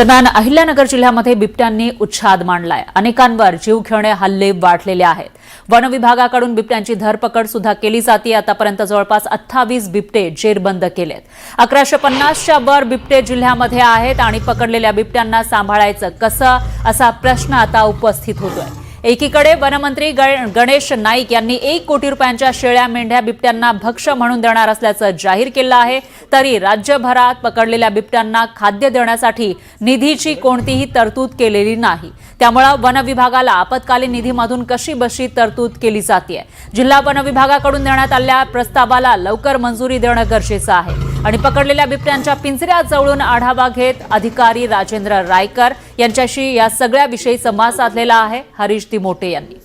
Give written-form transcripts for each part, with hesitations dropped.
दरम्यान अहिल्यानगर जिल्ह्यामध्ये बिबट्यांनी उच्छाद मांडलाय। अनेकांवर जीवघेणे हल्ले वाढलेले आहेत। वन विभागाकडून बिबट्यांची धरपकड सुद्धा केली जाते। आतापर्यंत जवळपास 28 बिबटे जेरबंद केलेत। 1150च्या वर बिबटे जिल्ह्यामध्ये आहेत आणि पकडलेल्या बिबट्यांना सांभाळायचं कसं असा प्रश्न आता उपस्थित होतोय। एकीकडे वनमंत्री गणेश नाईक यांनी 1 कोटी रुपयांच्या शेळ्या मेंढ्या बिबट्यांना भक्ष्य म्हणून देणार असल्याचं जाहीर केलं आहे, तरी राज्यभरात पकडलेल्या बिबट्यांना खाद्य देण्यासाठी निधीची कोणतीही तरतूद केलेली नाही। त्यामुळे वन विभागाला आपत्कालीन निधीमधून कशी बशी तरतूद केली जाते। जिल्हा वन विभागाकडून देण्यात आलेल्या प्रस्तावाला लवकर मंजुरी देणं गरजेचं आहे आणि पकडलेल्या बिबट्यांच्या पिंजऱ्यात जवळून आढावा घेत अधिकारी राजेंद्र रायकर यांच्याशी या सगळ्याविषयी संवाद साधलेला आहे हरीश दिमोटे यांनी।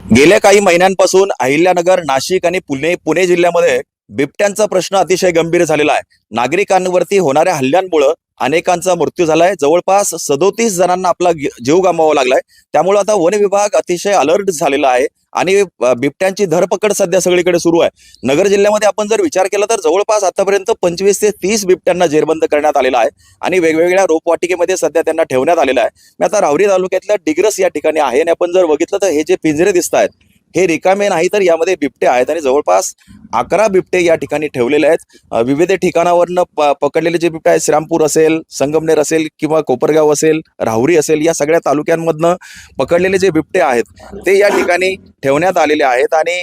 गेल्या काही महिन्यांपासून अहिल्यानगर, नाशिक आणि पुणे जिल्ह्यामध्ये बिबट्यांचा प्रश्न अतिशय गंभीर झालेला आहे। नागरिकांवरती होणाऱ्या हल्ल्यांमुळे अनेकांचा मृत्यू झालाय। जवळपास 37 जणांना आपला जीव गमवावा लागलाय। त्यामुळे आता वन विभाग अतिशय अलर्ट झालेला आहे आणि बिबट्यांची धरपकड सध्या सगळीकडे सुरू आहे। नगर जिल्ह्यामध्ये आपण जर विचार केला तर जवळपास आतापर्यंत 25 ते 30 बिबट्यांना जेरबंद करण्यात आलेला आहे आणि वेगवेगळ्या रोपवाटिकेमध्ये सध्या त्यांना ठेवण्यात आलेलं आहे। मी आता राहुरी तालुक्यातल्या डिग्रस या ठिकाणी आहे आणि आपण जर बघितलं तर हे जे पिंजरे दिसत आहेत हे रिकामे नाही तर यामध्ये बिबटे आहेत आणि जवळपास 11 बिबटे या ठिकाणी ठेवलेले आहेत। विविध ठिकाणावरनं पकडलेले जे बिबटे आहेत, श्रीरामपूर असेल, संगमनेर असेल किंवा कोपरगाव असेल, राहुरी असेल, या सगळ्या तालुक्यांमधनं पकडलेले जे बिबटे आहेत ते या ठिकाणी ठेवण्यात आलेले आहेत आणि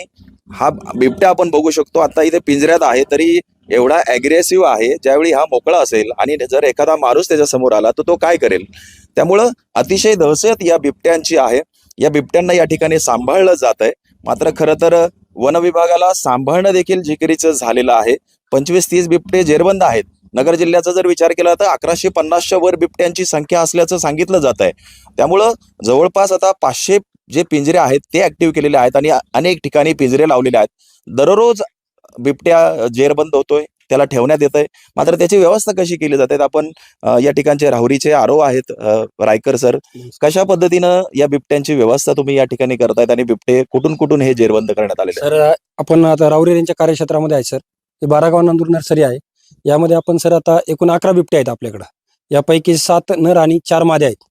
हा बिबट्या आपण बघू शकतो आता इथे पिंजऱ्यात आहे तरी एवढा ॲग्रेसिव्ह आहे। ज्यावेळी हा मोकळा असेल आणि जर एखादा माणूस त्याच्या समोर आला तर तो काय करेल, त्यामुळं अतिशय दहशत या बिबट्यांची आहे। या बिबट्यांना या ठिकाणी सांभाळलं जात आहे, मात्र खरं तर वन विभागाला सांभाळणं देखील जिकिरीचं झालेलं आहे। 25-30 बिबटे जेरबंद आहेत। नगर जिल्ह्याचा जर विचार केला तर 1150च्या वर बिबट्यांची संख्या असल्याचं सांगितलं जात आहे। त्यामुळं जवळपास आता 500 जे पिंजरे आहेत ते ऍक्टिव्ह केलेले आहेत आणि अनेक ठिकाणी पिंजरे लावलेले आहेत। दररोज बिबट्या जेरबंद होतोय, त्याला ठेवण्यात येत आहे, मात्र त्याची व्यवस्था कशी केली जाते। आपण या ठिकाणचे राहुरीचे आरो आहेत रायकर सर, कशा पद्धतीनं या बिबट्यांची व्यवस्था तुम्ही या ठिकाणी करतायत आणि बिबटे कुठून कुठून हे जेरबंद करण्यात आले? सर, आपण आता राहुरी यांच्या कार्यक्षेत्रामध्ये आहे सर। हे 12 गाव नंदूर नर्सरी आहे। यामध्ये आपण सर आता एकूण 11 बिबटे आहेत आपल्याकडं। यापैकी 7 नर आणि 4 मादे आहेत।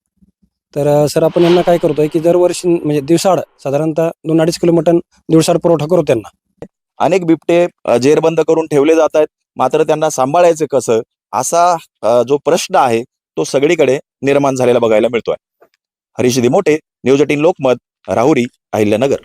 तर सर आपण यांना काय करतोय की दरवर्षी म्हणजे दिवसाड साधारणतः 2-2.5 किलो मटण दिवसाड पुरवठा करतो त्यांना। अनेक बिबटे जेरबंद करून ठेवले जात आहेत, मात्र त्यांना सांभाळायचं कसं असा जो प्रश्न आहे तो सगळीकडे निर्माण झालेला बघायला मिळतोय। हरीश दिमोटे, न्यूज 18 लोकमत, राहुरी, अहिल्यानगर।